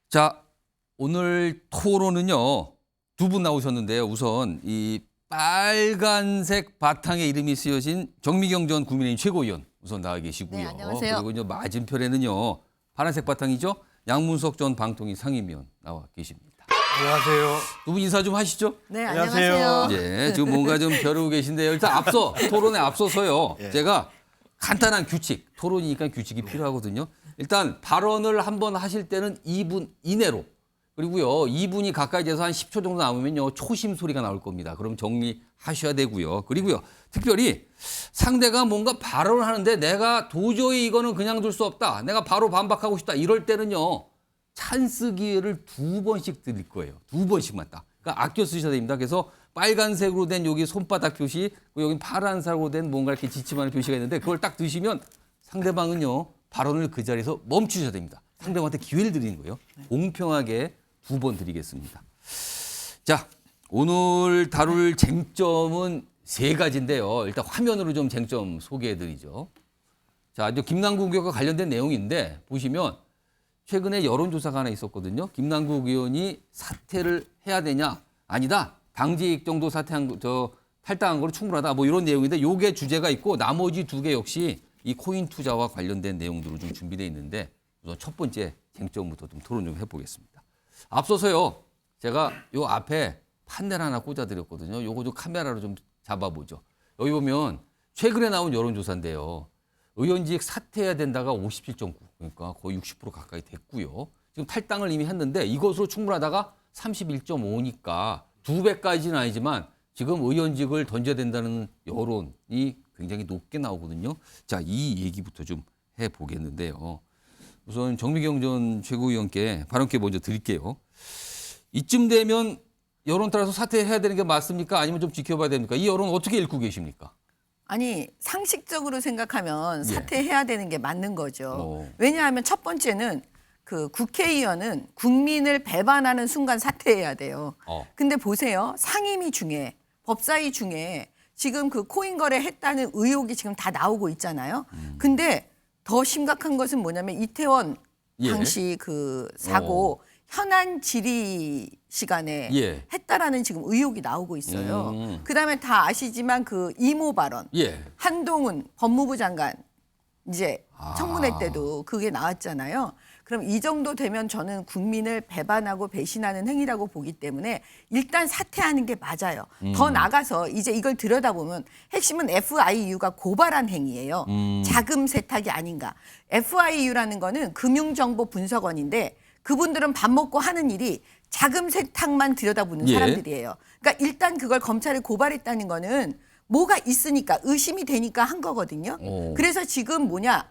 자, 오늘 토론은요. 두 분 나오셨는데요. 우선 이 빨간색 바탕에 이름이 쓰여진 정미경 전 국민의힘 최고위원 우선 나와 계시고요. 네, 안녕하세요. 그리고 이제 맞은편에는요. 파란색 바탕이죠. 양문석 전 방통위 상임위원 나와 계십니다. 안녕하세요. 두 분 인사 좀 하시죠. 네, 안녕하세요. 안녕하세요. 예, 지금 뭔가 좀 벼르고 계신데요. 일단 토론에 앞서서요. 예. 제가 간단한 규칙, 토론이니까 규칙이 필요하거든요. 일단 발언을 한번 하실 때는 2분 이내로, 그리고요 2분이 가까이 돼서 한 10초 정도 남으면요 초심 소리가 나올 겁니다. 그럼 정리하셔야 되고요. 그리고요 특별히 상대가 뭔가 발언을 하는데 내가 도저히 이거는 그냥 둘 수 없다. 내가 바로 반박하고 싶다. 이럴 때는요 찬스 기회를 2번씩 드릴 거예요. 2번씩만 딱. 그러니까 아껴 쓰셔야 됩니다. 그래서 빨간색으로 된 여기 손바닥 표시, 여기 파란색으로 된 뭔가 이렇게 지침하는 표시가 있는데 그걸 딱 드시면 상대방은요 발언을 그 자리에서 멈추셔야 됩니다. 상대방한테 기회를 드리는 거예요. 공평하게 2번 드리겠습니다. 자, 오늘 다룰 쟁점은 3가지인데요. 일단 화면으로 좀 쟁점 소개해드리죠. 자, 이제 김남국 의원과 관련된 내용인데 보시면 최근에 여론조사가 하나 있었거든요. 김남국 의원이 사퇴를 해야 되냐? 아니다. 당직 정도 탈당한 거로 충분하다. 뭐 이런 내용인데 요게 주제가 있고 나머지 2개 역시 이 코인 투자와 관련된 내용들로 좀 준비되어 있는데 우선 첫 번째 쟁점부터 좀 토론 좀 해보겠습니다. 앞서서요. 제가 요 앞에 판넬 하나 꽂아드렸거든요. 요거 좀 카메라로 좀 잡아보죠. 여기 보면 최근에 나온 여론조사인데요. 의원직 사퇴해야 된다가 57.9, 그러니까 거의 60% 가까이 됐고요. 지금 탈당을 이미 했는데 이것으로 충분하다가 31.5니까 2배까지는 아니지만 지금 의원직을 던져야 된다는 여론이 굉장히 높게 나오거든요. 자, 이 얘기부터 좀 해보겠는데요. 우선 정미경 전 최고위원께 발언께 먼저 드릴게요. 이쯤 되면 여론 따라서 사퇴해야 되는 게 맞습니까? 아니면 좀 지켜봐야 됩니까? 이 여론 어떻게 읽고 계십니까? 아니, 상식적으로 생각하면 사퇴해야 되는 게 맞는 거죠. 어. 왜냐하면 첫 번째는 그 국회의원은 국민을 배반하는 순간 사퇴해야 돼요. 근데 보세요. 상임위 중에, 법사위 중에 지금 그 코인 거래 했다는 의혹이 지금 다 나오고 있잖아요. 근데 더 심각한 것은 뭐냐면 이태원 예. 당시 그 사고 현안 질의 시간에 예. 했다라는 지금 의혹이 나오고 있어요. 그다음에 다 아시지만 그 이모 발언, 예. 한동훈 법무부 장관 이제 청문회 때도 그게 나왔잖아요. 그럼 이 정도 되면 저는 국민을 배반하고 배신하는 행위라고 보기 때문에 일단 사퇴하는 게 맞아요. 더 나가서 이제 이걸 들여다보면 핵심은 FIU가 고발한 행위예요. 자금 세탁이 아닌가. FIU라는 거는 금융정보분석원인데 그분들은 밥 먹고 하는 일이 자금 세탁만 들여다보는 예. 사람들이에요. 그러니까 일단 그걸 검찰에 고발했다는 거는 뭐가 있으니까 의심이 되니까 한 거거든요. 그래서 지금 뭐냐.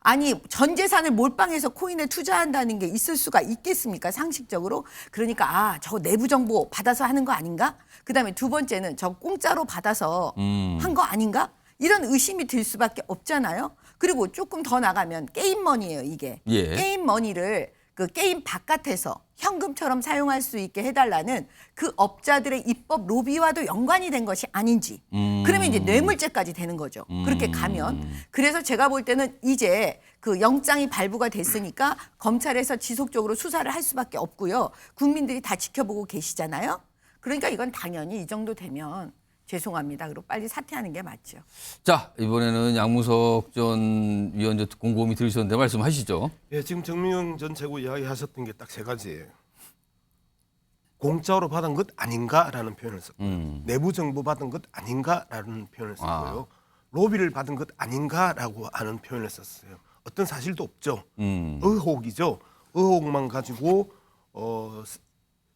아니 전 재산을 몰빵해서 코인에 투자한다는 게 있을 수가 있겠습니까? 상식적으로. 그러니까 저 내부 정보 받아서 하는 거 아닌가? 그다음에 두 번째는 저 공짜로 받아서 한 거 아닌가? 이런 의심이 들 수밖에 없잖아요. 그리고 조금 더 나가면 게임머니예요, 이게. 예. 게임머니를 그 게임 바깥에서 현금처럼 사용할 수 있게 해달라는 그 업자들의 입법 로비와도 연관이 된 것이 아닌지. 그러면 이제 뇌물죄까지 되는 거죠. 그렇게 가면. 그래서 제가 볼 때는 이제 그 영장이 발부가 됐으니까 검찰에서 지속적으로 수사를 할 수밖에 없고요. 국민들이 다 지켜보고 계시잖아요. 그러니까 이건 당연히 이 정도 되면 죄송합니다. 그리고 빨리 사퇴하는 게 맞죠. 자, 이번에는 양무석 전 위원 곰곰이 들으셨는데 말씀하시죠. 예, 지금 정미경 전 최고 이야기하셨던 게 딱 3가지예요. 공짜로 받은 것 아닌가라는 표현을 썼고요. 내부 정보 받은 것 아닌가라는 표현을 썼고요. 로비를 받은 것 아닌가라고 하는 표현을 썼어요. 어떤 사실도 없죠. 의혹이죠. 의혹만 가지고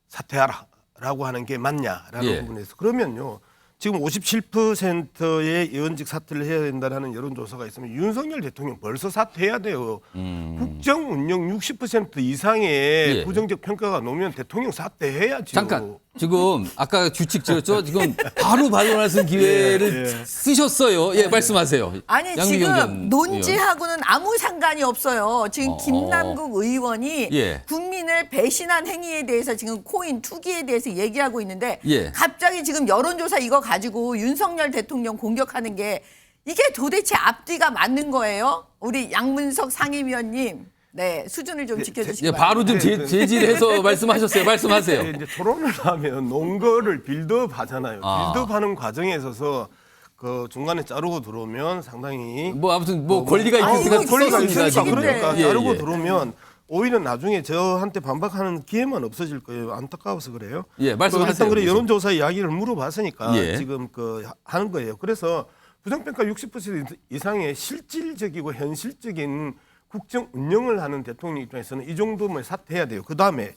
사퇴하라라고 하는 게 맞냐라는 예. 부분에서 그러면요. 지금 57%의 의원직 사퇴를 해야 된다는 여론조사가 있으면 윤석열 대통령 벌써 사퇴해야 돼요. 국정 운영 60% 이상의 예. 부정적 평가가 나오면 대통령 사퇴해야죠. 잠깐. 지금 아까 규칙 지었죠? 지금 바로 발언할 수 있는 기회를 예. 쓰셨어요. 예, 말씀하세요. 아니 양미경 지금 전 의원. 논지하고는 아무 상관이 없어요. 지금 김남국 의원이 예. 국민을 배신한 행위에 대해서 지금 코인 투기에 대해서 얘기하고 있는데 예. 갑자기 지금 여론조사 이거 가지고 윤석열 대통령 공격하는 게 이게 도대체 앞뒤가 맞는 거예요? 우리 양문석 상임위원님. 네, 수준을 좀 지켜주시기 예, 바로 좀 네, 네. 제지해서 말씀하셨어요. 말씀하세요. 이제 토론을 하면 논거를 빌드업 하잖아요. 아. 빌드업하는 과정에 있어서 그 중간에 자르고 들어오면 상당히 뭐 아무튼 뭐 권리가 아니, 있으니까 이거 권리가 있어요. 있으니까 지금 그러니까 예, 자르고 예. 들어오면 오히려 나중에 저한테 반박하는 기회만 없어질 거예요. 안타까워서 그래요. 예, 말씀하세요. 일단 그래 계속. 여론조사 이야기를 물어봤으니까 예. 지금 그 하는 거예요. 그래서 부정평가 60% 이상의 실질적이고 현실적인 국정 운영을 하는 대통령 입장에서는 이 정도면 사퇴해야 돼요. 그 다음에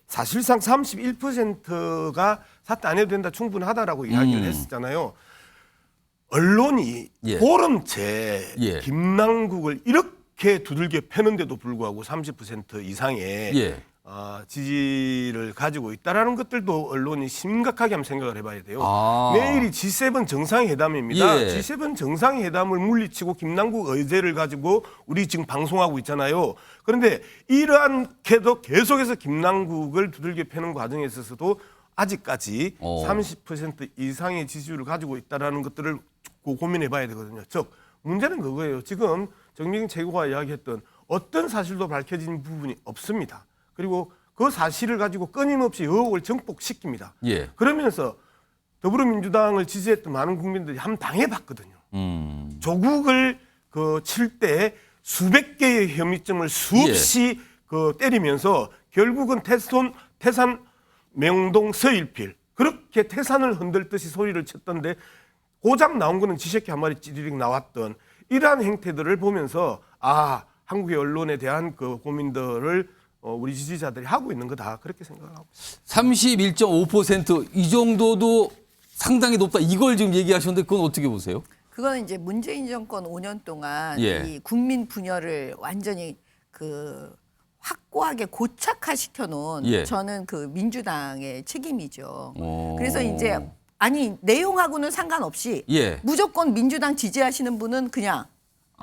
사실상 31%가 사퇴 안 해도 된다 충분하다라고 이야기를 했었잖아요. 언론이 예. 보름째 예. 김남국을 이렇게 두들겨 패는데도 불구하고 30% 이상의 예. 지지를 가지고 있다라는 것들도 언론이 심각하게 한번 생각을 해봐야 돼요. 아. 내일이 G7 정상회담입니다. 예. G7 정상회담을 물리치고 김남국 의제를 가지고 우리 지금 방송하고 있잖아요. 그런데 이러한게도 계속해서 김남국을 두들겨 패는 과정에 있어서도 아직까지 30% 이상의 지지율을 가지고 있다라는 것들을 고민해봐야 되거든요. 즉 문제는 그거예요. 지금 정미경 최고가 이야기했던 어떤 사실도 밝혀진 부분이 없습니다. 그리고 그 사실을 가지고 끊임없이 의혹을 증폭시킵니다. 예. 그러면서 더불어민주당을 지지했던 많은 국민들이 한번 당해봤거든요. 조국을 칠 때 수백 개의 혐의점을 수없이 때리면서 결국은 태산 명동 서일필 그렇게 태산을 흔들듯이 소리를 쳤던데 고작 나온 거는 지새끼 한 마리 찌리릭 나왔던 이러한 행태들을 보면서 한국의 언론에 대한 그 고민들을 우리 지지자들이 하고 있는 거다 그렇게 생각을 하고 있습니다. 31.5%이 정도도 상당히 높다. 이걸 지금 얘기하셨는데 그건 어떻게 보세요? 그거는 이제 문재인 정권 5년 동안 예. 이 국민 분열을 완전히 그 확고하게 고착화시켜 놓은 예. 저는 그 민주당의 책임이죠. 오. 그래서 이제 내용하고는 상관없이 예. 무조건 민주당 지지하시는 분은 그냥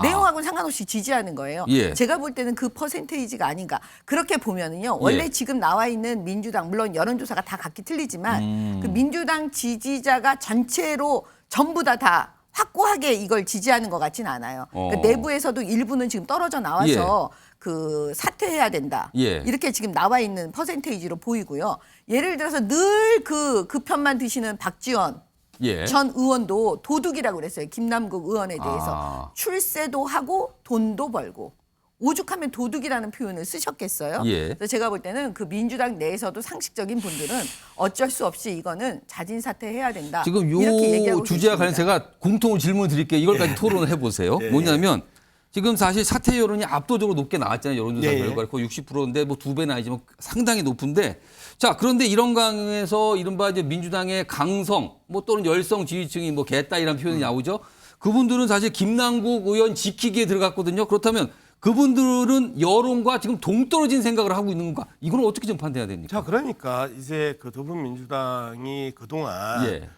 내용하고는 상관없이 지지하는 거예요. 예. 제가 볼 때는 그 퍼센테이지가 아닌가. 그렇게 보면은요. 원래 예. 지금 나와 있는 민주당 물론 여론조사가 다 각기 틀리지만 그 민주당 지지자가 전체로 전부 다 확고하게 이걸 지지하는 것 같지는 않아요. 그러니까 내부에서도 일부는 지금 떨어져 나와서 그 사퇴해야 된다. 예. 이렇게 지금 나와 있는 퍼센테이지로 보이고요. 예를 들어서 늘 그 편만 드시는 박지원 예. 전 의원도 도둑이라고 그랬어요. 김남국 의원에 대해서. 출세도 하고 돈도 벌고. 오죽하면 도둑이라는 표현을 쓰셨겠어요. 예. 그래서 제가 볼 때는 그 민주당 내에서도 상식적인 분들은 어쩔 수 없이 이거는 자진 사퇴해야 된다. 지금 이렇게 요 얘기하고 주제와 계십니다. 관련 제가 공통으로 질문 드릴게요. 이걸까지 토론을 해보세요. 예. 뭐냐면 지금 사실 사퇴 여론이 압도적으로 높게 나왔잖아요. 여론조사 예. 결과 거의 60%인데 뭐 2배는 아니지만 상당히 높은데 자 그런데 이런 강에서 이른바 이제 민주당의 강성 뭐 또는 열성 지지층이 뭐 개따이라는 표현이 나오죠. 그분들은 사실 김남국 의원 지키기에 들어갔거든요. 그렇다면 그분들은 여론과 지금 동떨어진 생각을 하고 있는 건가? 이건 어떻게 좀 판단해야 됩니까? 자 그러니까 이제 그 더불어민주당이 그동안 예.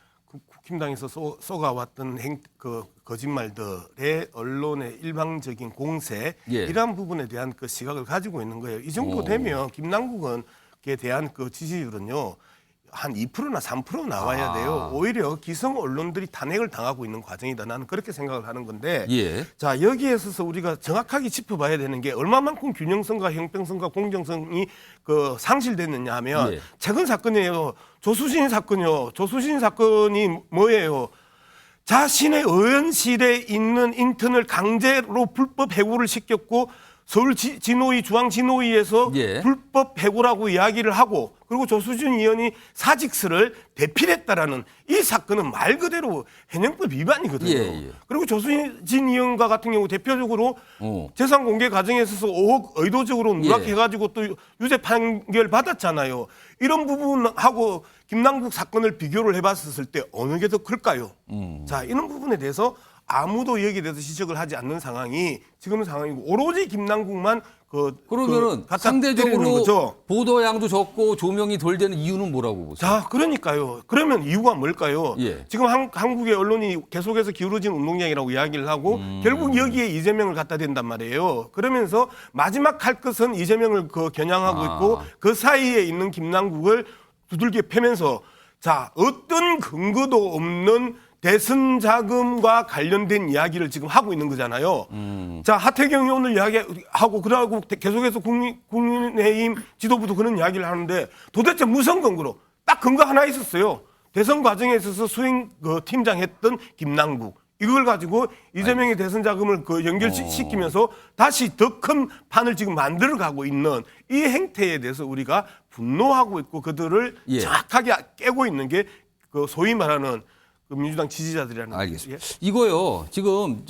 국힘당에서 쏘가왔던 그 거짓말들의 언론의 일방적인 공세 예. 이러한 부분에 대한 그 시각을 가지고 있는 거예요. 이 정도 되면 김남국에 대한 그 지지율은요 한 2%나 3% 나와야 돼요. 오히려 기성 언론들이 탄핵을 당하고 있는 과정이다. 나는 그렇게 생각을 하는 건데 예. 자 여기에 있어서 우리가 정확하게 짚어봐야 되는 게 얼마만큼 균형성과 형평성과 공정성이 그 상실됐느냐 하면 예. 최근 사건이에요. 조수진 사건이요. 조수진 사건이 뭐예요? 자신의 의원실에 있는 인턴을 강제로 불법 해고를 시켰고 서울 진호위 중앙진호위에서 예. 불법 해고라고 이야기를 하고 그리고 조수진 의원이 사직서를 대필했다라는 이 사건은 말 그대로 현행법 위반이거든요. 예. 그리고 조수진 의원과 같은 경우 대표적으로 오. 재산 공개 과정에 있어서 의도적으로 예. 누락해가지고 또 유죄 판결 받았잖아요. 이런 부분하고 김남국 사건을 비교를 해봤을 때 어느 게 더 클까요? 자 이런 부분에 대해서 여기에 대해서 지적을 하지 않는 상황이 지금 상황이고 오로지 김남국만 그러면은 갖다 때리는 거죠. 상대적으로 보도 양도 적고 조명이 덜 되는 이유는 뭐라고 보세요? 자, 그러니까요. 그러면 이유가 뭘까요? 예. 지금 한국의 언론이 계속해서 기울어진 운동장이라고 이야기를 하고 결국 여기에 이재명을 갖다 댄단 말이에요. 그러면서 마지막 할 것은 이재명을 겨냥하고 있고 그 사이에 있는 김남국을 두들겨 패면서 자, 어떤 근거도 없는 대선 자금과 관련된 이야기를 지금 하고 있는 거잖아요. 자, 하태경이 오늘 이야기하고 그러고 계속해서 국민의힘 지도부도 그런 이야기를 하는데 도대체 무슨 근거로? 딱 근거 하나 있었어요. 대선 과정에 있어서 수행 팀장 했던 김남국. 이걸 가지고 이재명의 대선 자금을 연결시키면서 다시 더 큰 판을 지금 만들어 가고 있는 이 행태에 대해서 우리가 분노하고 있고 그들을 예. 정확하게 깨고 있는 게 그 소위 말하는 그 민주당 지지자들이라는 알겠습니다. 거죠. 이거요. 지금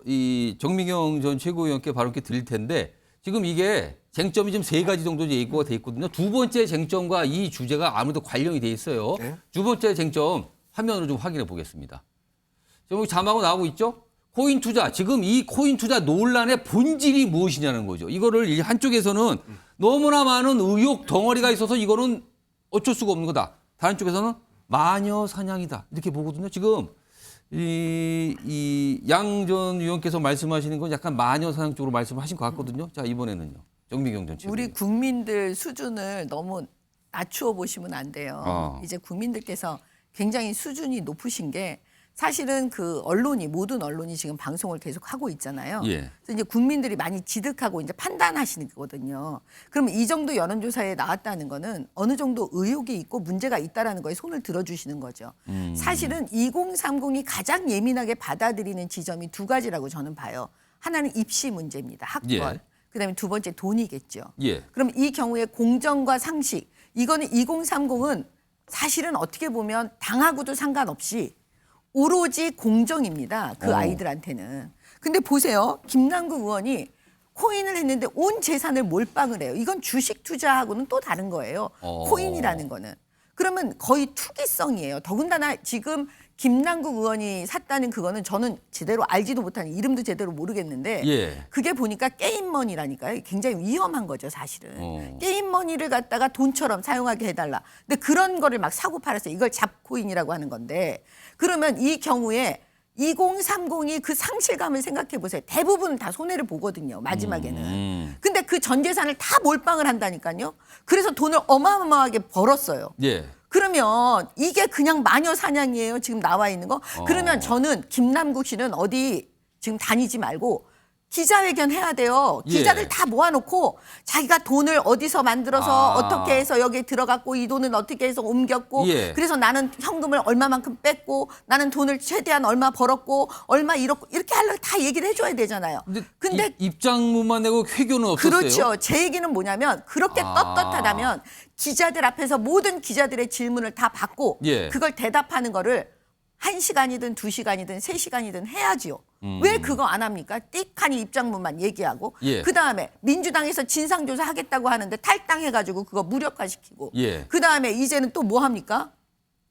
이 정미경 전 최고위원께 바로 이렇게 드릴 텐데 지금 이게 쟁점이 지금 3가지 정도 예고가 돼 있거든요. 두 번째 쟁점과 이 주제가 아무래도 관련이 돼 있어요. 네. 두 번째 쟁점 화면으로 좀 확인해 보겠습니다. 지금 여기 자막으로 나오고 있죠? 코인 투자. 지금 이 코인 투자 논란의 본질이 무엇이냐는 거죠. 이거를 이 한쪽에서는 너무나 많은 의혹 덩어리가 있어서 이거는 어쩔 수가 없는 거다. 다른 쪽에서는 마녀 사냥이다. 이렇게 보거든요. 지금 이 양 전 의원께서 말씀하시는 건 약간 마녀 사냥 쪽으로 말씀하신 것 같거든요. 자, 이번에는요. 정미경 전 최고위원. 우리 국민들 수준을 너무 낮추어 보시면 안 돼요. 이제 국민들께서 굉장히 수준이 높으신 게 사실은 그 언론이 모든 언론이 지금 방송을 계속 하고 있잖아요. 예. 그래서 이제 국민들이 많이 지득하고 이제 판단하시는 거거든요. 그러면 이 정도 여론조사에 나왔다는 거는 어느 정도 의혹이 있고 문제가 있다라는 거에 손을 들어주시는 거죠. 사실은 2030이 가장 예민하게 받아들이는 지점이 2가지라고 저는 봐요. 하나는 입시 문제입니다. 학벌. 예. 그다음에 두 번째 돈이겠죠. 예. 그럼 이 경우에 공정과 상식 이거는 2030은 사실은 어떻게 보면 당하고도 상관없이 오로지 공정입니다. 그 아이들한테는. 근데 보세요. 김남국 의원이 코인을 했는데 온 재산을 몰빵을 해요. 이건 주식 투자하고는 또 다른 거예요. 코인이라는 거는. 그러면 거의 투기성이에요. 더군다나 지금 김남국 의원이 샀다는 그거는 저는 제대로 알지도 못하는 이름도 제대로 모르겠는데 예. 그게 보니까 게임머니라니까요. 굉장히 위험한 거죠, 사실은. 게임머니를 갖다가 돈처럼 사용하게 해달라. 근데 그런 거를 막 사고 팔았어요. 이걸 잡코인이라고 하는 건데 그러면 이 경우에 2030이 그 상실감을 생각해 보세요. 대부분 다 손해를 보거든요. 마지막에는. 근데 그 전 재산을 다 몰빵을 한다니까요. 그래서 돈을 어마어마하게 벌었어요. 예. 그러면 이게 그냥 마녀 사냥이에요. 지금 나와 있는 거. 그러면 저는 김남국 씨는 어디 지금 다니지 말고 기자회견 해야 돼요. 기자들 예. 다 모아놓고 자기가 돈을 어디서 만들어서 어떻게 해서 여기에 들어갔고 이 돈은 어떻게 해서 옮겼고 예. 그래서 나는 현금을 얼마만큼 뺐고 나는 돈을 최대한 얼마 벌었고 얼마 잃었고 이렇게 하려고 다 얘기를 해줘야 되잖아요. 근데 입장문만 내고 회교는 없었어요. 그렇죠. 제 얘기는 뭐냐면 그렇게 떳떳하다면 기자들 앞에서 모든 기자들의 질문을 다 받고 예. 그걸 대답하는 거를 1시간이든 2시간이든 3시간이든 해야지요. 왜 그거 안 합니까? 띡하니 입장문만 얘기하고 예. 그다음에 민주당에서 진상조사 하겠다고 하는데 탈당해가지고 그거 무력화시키고 예. 그다음에 이제는 또 뭐 합니까?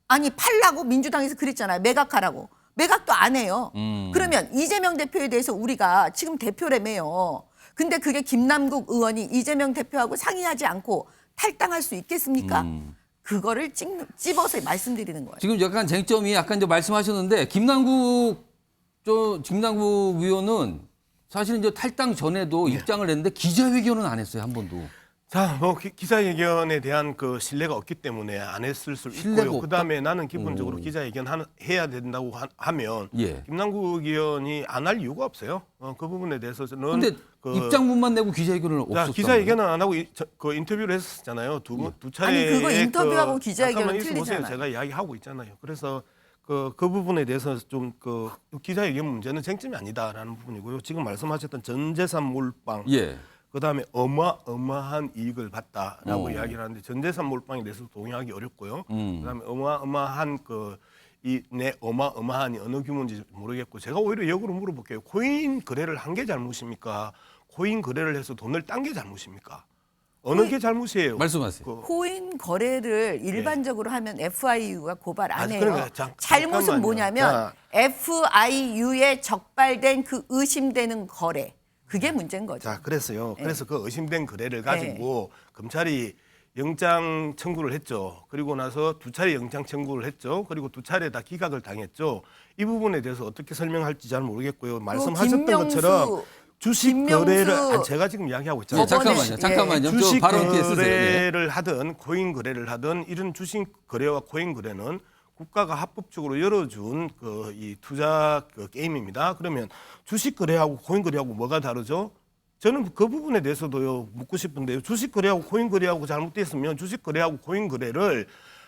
아니 팔라고 민주당에서 그랬잖아요. 매각하라고. 매각도 안 해요. 그러면 이재명 대표에 대해서 우리가 지금 대표라며요. 근데 그게 김남국 의원이 이재명 대표하고 상의하지 않고 탈당할 수 있겠습니까? 그거를 찝어서 말씀드리는 거예요. 지금 약간 쟁점이 약간 이제 말씀하셨는데 김남국 의원은 사실은 이제 탈당 전에도 입장을 냈는데 기자회견은 안 했어요, 한 번도. 자, 뭐 기자회견에 대한 그 신뢰가 없기 때문에 안 했을 수 신뢰가 있고요. 없다? 그다음에 나는 기본적으로 기자회견 해야 된다고 하면 예. 김남국 의원이 안 할 이유가 없어요. 그 부분에 대해서는 근데 입장문만 내고 기자회견을 없었다. 기자회견은 안 하고 그 인터뷰를 했었잖아요. 두 차례. 아니, 그거 인터뷰하고 기자회견은 보세요. 틀리잖아요. 제가 이야기하고 있잖아요. 그래서 그 부분에 대해서 좀 그 기자회견 문제는 쟁점이 아니다라는 부분이고요. 지금 말씀하셨던 전재산 몰빵. 예. 그다음에 어마어마한 이익을 봤다라고 이야기를 하는데 전재산 몰빵에 대해서 동의하기 어렵고요. 그다음에 어마어마한 내 어마어마한이 어느 규모인지 모르겠고 제가 오히려 역으로 물어볼게요. 코인 거래를 한 게 잘못입니까? 코인 거래를 해서 돈을 딴 게 잘못입니까? 어느 게 잘못이에요? 말씀하세요. 코인 거래를 일반적으로 하면 FIU가 고발 안 아니, 해요. 그러니까 잘못은 잠깐만요. 뭐냐면 자. FIU에 적발된 그 의심되는 거래. 그게 문제인 거죠. 자, 그래서요. 네. 그래서 그 의심된 거래를 가지고 검찰이 영장 청구를 했죠. 그리고 나서 2차례 영장 청구를 했죠. 그리고 2차례 다 기각을 당했죠. 이 부분에 대해서 어떻게 설명할지 잘 모르겠고요. 말씀하셨던 것처럼 주식 거래를 제가 지금 이야기하고 있잖아요. 예, 잠깐만요. 주식 바로 이렇게 쓰세요. 예. 거래를 하든 코인 거래를 하든 이런 주식 거래와 코인 거래는 국가가 합법적으로 열어준 그 이 투자 그 게임입니다. 그러면 주식 거래하고 코인 거래하고 뭐가 다르죠? 저는 그 부분에 대해서도요 묻고 싶은데요. 주식 거래하고 코인 거래하고 잘못됐으면 주식 거래하고 코인 거래를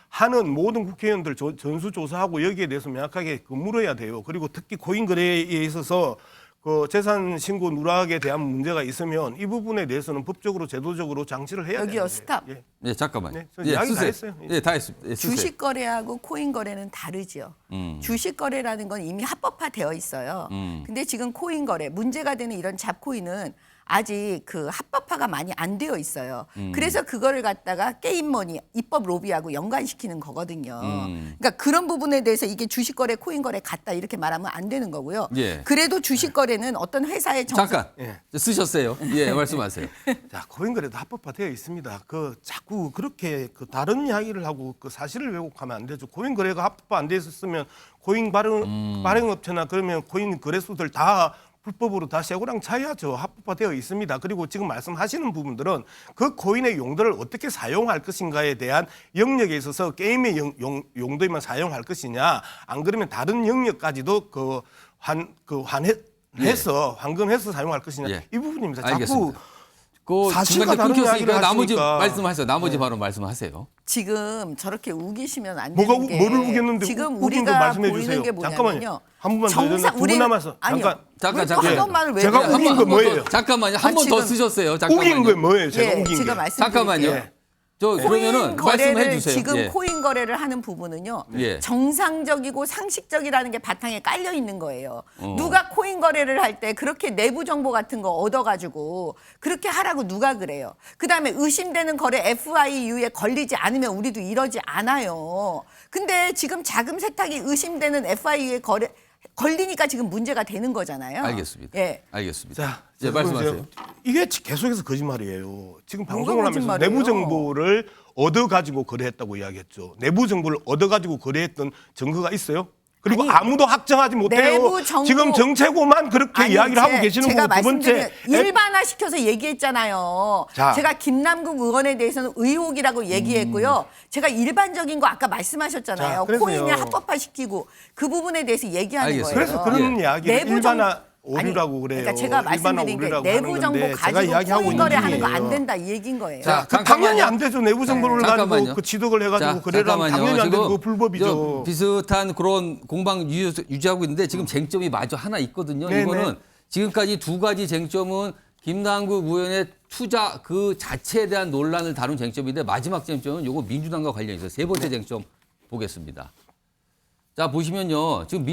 하는 모든 국회의원들 전수조사하고 여기에 대해서 명확하게 물어야 돼요. 그리고 특히 코인 거래에 있어서 그 재산 신고 누락에 대한 문제가 있으면 이 부분에 대해서는 법적으로 제도적으로 장치를 해야 돼요. 여기요, 스탑. 예. 네, 잠깐만요. 네, 저 이야기 다 쓰세요. 했어요. 예. 네, 다 했습니다. 예, 쓰세요. 주식 거래하고 코인 거래는 다르지요. 주식 거래라는 건 이미 합법화되어 있어요. 근데 지금 코인 거래 문제가 되는 이런 잡코인은 아직 그 합법화가 많이 안 되어 있어요. 그래서 그거를 갖다가 게임머니 입법 로비하고 연관시키는 거거든요. 그러니까 그런 부분에 대해서 이게 주식 거래, 코인 거래 같다 이렇게 말하면 안 되는 거고요. 예. 그래도 주식 거래는 어떤 회사의 잠깐 예. 쓰셨어요. 예, 말씀하세요. 자, 코인 거래도 합법화되어 있습니다. 그 자꾸 그렇게 그 다른 이야기를 하고 그 사실을 왜곡하면 안 되죠. 코인 거래가 합법화 안 돼 있었으면 코인 발행업체나 그러면 코인 거래소들 다 불법으로 다 쇠고랑 차야죠. 합법화되어 있습니다. 그리고 지금 말씀하시는 부분들은 그 코인의 용도를 어떻게 사용할 것인가에 대한 영역에 있어서 게임의 용도에만 사용할 것이냐, 안 그러면 다른 영역까지도 환해서 환금해서 사용할 것이냐 예. 이 부분입니다. 알겠습니다. 자꾸 그 사실과 중간에 다른 끊겼으니까 이야기를 나머지 하시니까. 말씀하세요. 나머지 바로 말씀하세요. 지금 저렇게 우기시면 안 뭐가 되는 게 뭐를 우겼는데 지금 우긴 거 우리가 말씀해 보이는 주세요. 게 뭐냐면요. 잠깐만요. 한 번만 더 해주세요. 두 분 남아서 아니요. 잠깐. 잠깐. 한 번만을 왜 제가 그래요? 우긴 거 뭐예요? 잠깐만요. 한 아, 번 더 지금 쓰셨어요. 잠깐만요. 우긴 거 뭐예요? 제가 예, 우긴 제가 게. 말씀드릴게요. 잠깐만요. 예. 저 코인 그러면은 말씀해 거래를 주세요. 지금 예. 코인 거래를 하는 부분은요. 예. 정상적이고 상식적이라는 게 바탕에 깔려 있는 거예요. 누가 코인 거래를 할 때 그렇게 내부 정보 같은 거 얻어가지고 그렇게 하라고 누가 그래요. 그다음에 의심되는 거래 FIU에 걸리지 않으면 우리도 이러지 않아요. 근데 지금 자금 세탁이 의심되는 FIU에 걸리니까 지금 문제가 되는 거잖아요. 알겠습니다. 예. 알겠습니다. 자, 예, 말씀하세요. 이게 계속해서 거짓말이에요. 지금 뭐가 방송을 하면서 거짓말이에요? 내부 정보를 얻어 가지고 거래했다고 이야기했죠. 내부 정보를 얻어 가지고 거래했던 증거가 있어요? 그리고 아니, 아무도 확정하지 못해요. 내부 정보- 지금 정책고만 그렇게 아니, 이야기를 하고 계시는 제가 거고 두 번째 말씀드린 일반화시켜서 얘기했잖아요. 자. 제가 김남국 의원에 대해서는 의혹이라고 얘기했고요. 제가 일반적인 거 아까 말씀하셨잖아요. 자, 그래서요. 코인을 합법화시키고 그 부분에 대해서 얘기하는 알겠어요. 거예요. 그래서 그런 이야기를 내부 일반화 정- 오류라고 아니, 그래요. 그러니까 제가 일반화 말씀드린 게 오류라고 내부 하는 정보 건데 제가 가지고 이야기하고 코인 있는 거래하는 거 안 중이에요. 된다 이 얘기인 거예요. 자, 그 당연히 안 되죠. 내부 정보를 가지고 잠깐만요. 그 취득을 해가지고 거래를 하면 당연히 안 되죠. 그거 불법이죠. 저 비슷한 그런 공방 유지하고 있는데 지금 쟁점이 마저 하나 있거든요. 네네. 이거는 지금까지 두 가지 쟁점은 김남국 의원의 투자 그 자체에 대한 논란을 다룬 쟁점인데 마지막 쟁점은 요거 민주당과 관련이 있어요. 세 번째 쟁점 보겠습니다. 자, 보시면요. 지금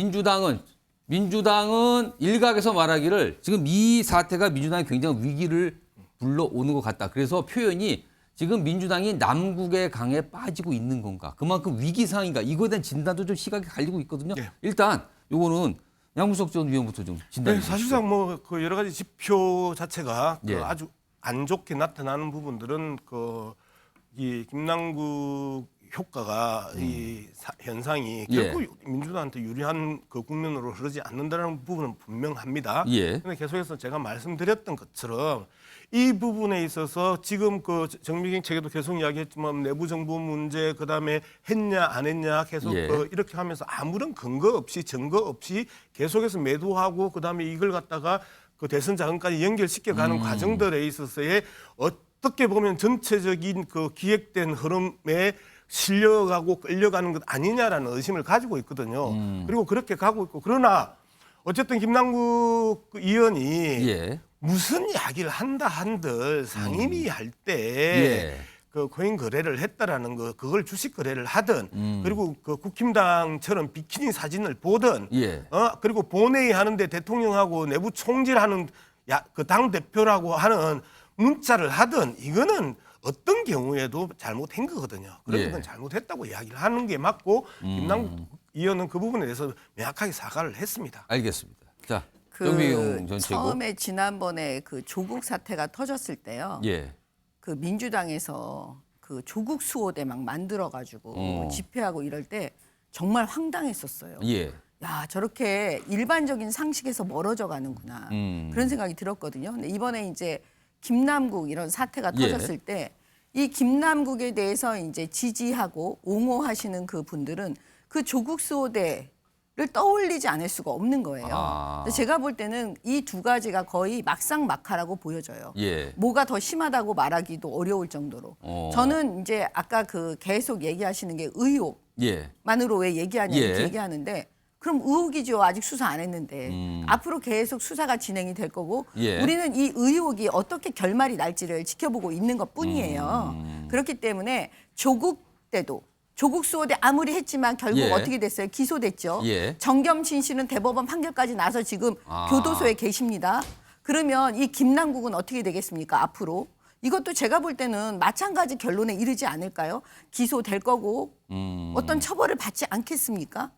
민주당은 일각에서 말하기를 지금 이 사태가 민주당이 굉장히 위기를 불러오는 것 같다. 그래서 표현이 지금 민주당이 남국의 강에 빠지고 있는 건가? 그만큼 위기 상황인가? 이거에 대한 진단도 좀 시각이 갈리고 있거든요. 네. 일단 요거는 양무석 전 위원부터 좀 진단해 네, 주시죠. 사실상 뭐 그 여러 가지 지표 자체가 예. 그 아주 안 좋게 나타나는 부분들은 그 이 김남국 효과가 이 현상이 예. 결코 민주당한테 유리한 그 국면으로 흐르지 않는다는 부분은 분명합니다. 예. 그런데 계속해서 제가 말씀드렸던 것처럼 이 부분에 있어서 지금 그 정미경 측에도 계속 이야기했지만 내부 정보 문제 그다음에 했냐 안 했냐 계속 예. 이렇게 하면서 아무런 근거 없이 증거 없이 계속해서 매도하고 그다음에 이걸 갖다가 그 대선 자금까지 연결시켜 가는 과정들에 있어서의 어떻게 보면 전체적인 그 기획된 흐름에 실려가고 끌려가는 것 아니냐라는 의심을 가지고 있거든요. 그리고 그렇게 가고 있고 그러나 어쨌든 김남국 의원이 예. 무슨 이야기를 한다 한들 상임위 할 때 예. 그 코인 거래를 했다라는 거 그걸 주식 거래를 하든 그리고 그 국힘당처럼 비키니 사진을 보든 예. 그리고 본회의 하는데 대통령하고 내부 총질하는 그 당 대표라고 하는 문자를 하든 이거는 어떤 경우에도 잘못한 거거든요. 그래서 예. 그건 잘못했다고 이야기를 하는 게 맞고 김남국 의원은 그 부분에 대해서 명확하게 사과를 했습니다. 알겠습니다. 자, 그 정미경 전 최고. 처음에 지난번에 그 조국 사태가 터졌을 때요. 예. 그 민주당에서 그 조국 수호대 막 만들어 가지고 집회하고 이럴 때 정말 황당했었어요. 예. 야, 저렇게 일반적인 상식에서 멀어져 가는구나. 그런 생각이 들었거든요. 근데 이번에 이제 김남국 이런 사태가 예. 터졌을 때 이 김남국에 대해서 이제 지지하고 옹호하시는 그 분들은 그 조국 수호대를 떠올리지 않을 수가 없는 거예요. 아. 그래서 제가 볼 때는 이 두 가지가 거의 막상막하라고 보여져요. 예. 뭐가 더 심하다고 말하기도 어려울 정도로. 저는 이제 아까 그 계속 얘기하시는 게 의혹만으로 예. 왜 얘기하냐 예. 이렇게 얘기하는데 그럼 의혹이죠. 아직 수사 안 했는데. 앞으로 계속 수사가 진행이 될 거고 예. 우리는 이 의혹이 어떻게 결말이 날지를 지켜보고 있는 것뿐이에요. 그렇기 때문에 조국 때도 조국 수호대 아무리 했지만 결국 예. 어떻게 됐어요? 기소됐죠. 예. 정겸진 씨는 대법원 판결까지 나서 지금 아. 교도소에 계십니다. 그러면 이 김남국은 어떻게 되겠습니까? 앞으로. 이것도 제가 볼 때는 마찬가지 결론에 이르지 않을까요? 기소될 거고 어떤 처벌을 받지 않겠습니까?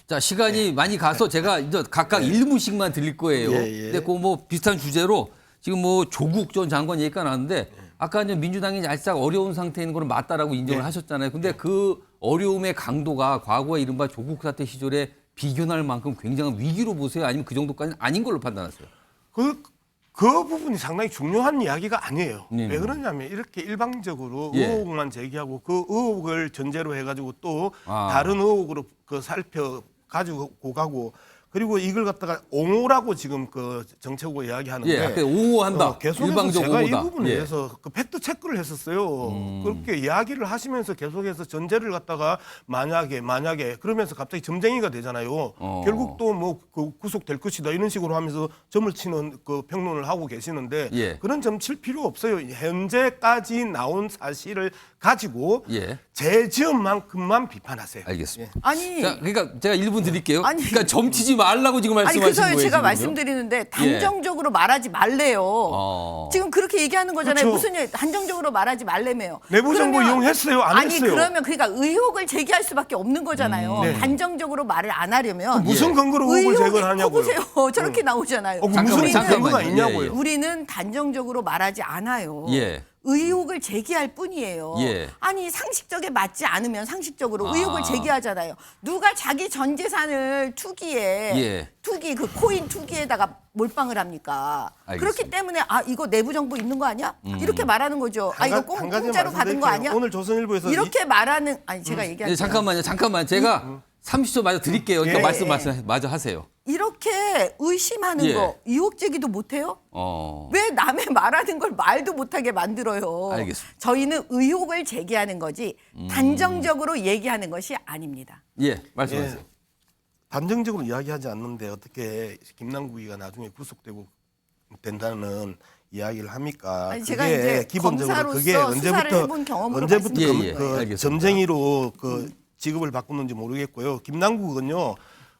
자, 시간이 많이 가서 제가 이제 각각 1분씩만 드릴 거예요. 예, 예. 근데 그 뭐 비슷한 주제로 지금 뭐 조국 전 장관 얘기가 나왔는데 아까 이제 민주당이 살짝 어려운 상태에 있는 거는 맞다라고 인정을 하셨잖아요. 근데 그 어려움의 강도가 과거에 이른바 조국 사태 시절에 비견할 만큼 굉장한 위기로 보세요? 아니면 그 정도까지는 아닌 걸로 판단하세요? 그 부분이 상당히 중요한 이야기가 아니에요. 네. 왜 그러냐면 이렇게 일방적으로 예. 의혹만 제기하고 그 의혹을 전제로 해가지고 또 아. 다른 의혹으로 그 살펴 가지고 가고 그리고 이걸 갖다가 옹호라고 지금 그 정책고 이야기하는데 예, 앞에 옹호한다. 계속해서 일방적 제가 옹호다. 이 부분에 예. 대해서 그 팩트 체크를 했었어요. 그렇게 이야기를 하시면서 계속해서 전제를 갖다가 만약에 그러면서 갑자기 점쟁이가 되잖아요. 결국 또 뭐 그 구속될 것이다 이런 식으로 하면서 점을 치는 그 평론을 하고 계시는데 예. 그런 점 칠 필요 없어요. 현재까지 나온 사실을 가지고 예. 제 지역만큼만 비판하세요. 알겠습니다. 아니 자, 그러니까 제가 1분 드릴게요. 아니. 그러니까 점치지 말라고 지금 아니 말씀하신 그래서 거예요. 제가 지금요? 말씀드리는데 단정적으로 말하지 말래요. 어. 지금 그렇게 얘기하는 거잖아요. 그렇죠. 무슨 일 단정적으로 말하지 말래매요. 내부 정보 그러면- 이용했어요? 안 아니 했어요? 그러면 그러니까 의혹을 제기할 수밖에 없는 거잖아요. 네. 단정적으로 말을 안 하려면 무슨 근거로 의혹을 제거를 하냐고요? 보세요. 저렇게 나오잖아요. 무슨 잠깐만요. 근거가 예, 있냐고요? 예. 우리는 단정적으로 말하지 않아요. 예. 의혹을 제기할 뿐이에요. 예. 아니 상식적에 맞지 않으면 상식적으로 아. 의혹을 제기하잖아요. 누가 자기 전 재산을 투기에 예. 투기 그 코인 투기에다가 몰빵을 합니까? 알겠습니다. 그렇기 때문에 아 이거 내부 정보 있는 거 아니야? 이렇게 말하는 거죠. 아 이거 한 가지 공짜로 받은 거 말씀드릴게요. 아니야? 오늘 조선일보에서 이렇게 말하는 아니 제가 얘기할게요. 네, 잠깐만요. 제가 30초 마저 드릴게요. 그러니까 예. 말씀 마저 하세요. 이렇게 의심하는 예. 거 의혹 제기도 못해요? 어. 왜 남의 말하는 걸 말도 못하게 만들어요? 알겠습니다. 저희는 의혹을 제기하는 거지 단정적으로 얘기하는 것이 아닙니다. 예, 말씀하세요. 예. 단정적으로 이야기하지 않는데 어떻게 김남국이가 나중에 구속되고 된다는 이야기를 합니까? 아니, 제가 이제 검사로서 수사를 해본 경험으로 언제부터 말씀드립니다. 그 예, 알겠습니다. 점쟁이로 그 직업을 바꾸는지 모르겠고요. 김남국은요.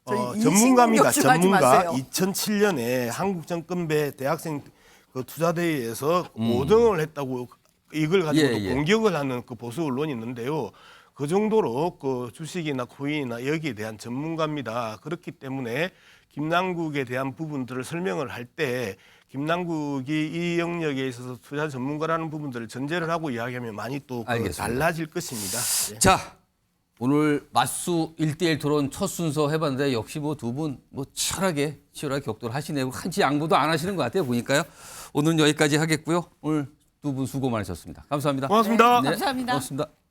저희 전문가입니다. 인신공격 좀 하지 전문가. 마세요. 2007년에 한국정권배 대학생 그 투자대회에서 5등을 했다고 이걸 가지고 예, 예. 공격을 하는 그 보수 언론이 있는데요. 그 정도로 그 주식이나 코인이나 여기에 대한 전문가입니다. 그렇기 때문에 김남국에 대한 부분들을 설명을 할 때 김남국이 이 영역에 있어서 투자 전문가라는 부분들을 전제를 하고 이야기하면 많이 또 알겠습니다. 달라질 것입니다. 예. 자, 오늘 맞수 1대1 토론 첫 순서 해봤는데 역시 뭐 두 분 뭐 치열하게 격돌 하시네요. 한치 양보도 안 하시는 것 같아요. 보니까요. 오늘은 여기까지 하겠고요. 오늘 두 분 수고 많으셨습니다. 감사합니다. 고맙습니다. 감사합니다. 고맙습니다.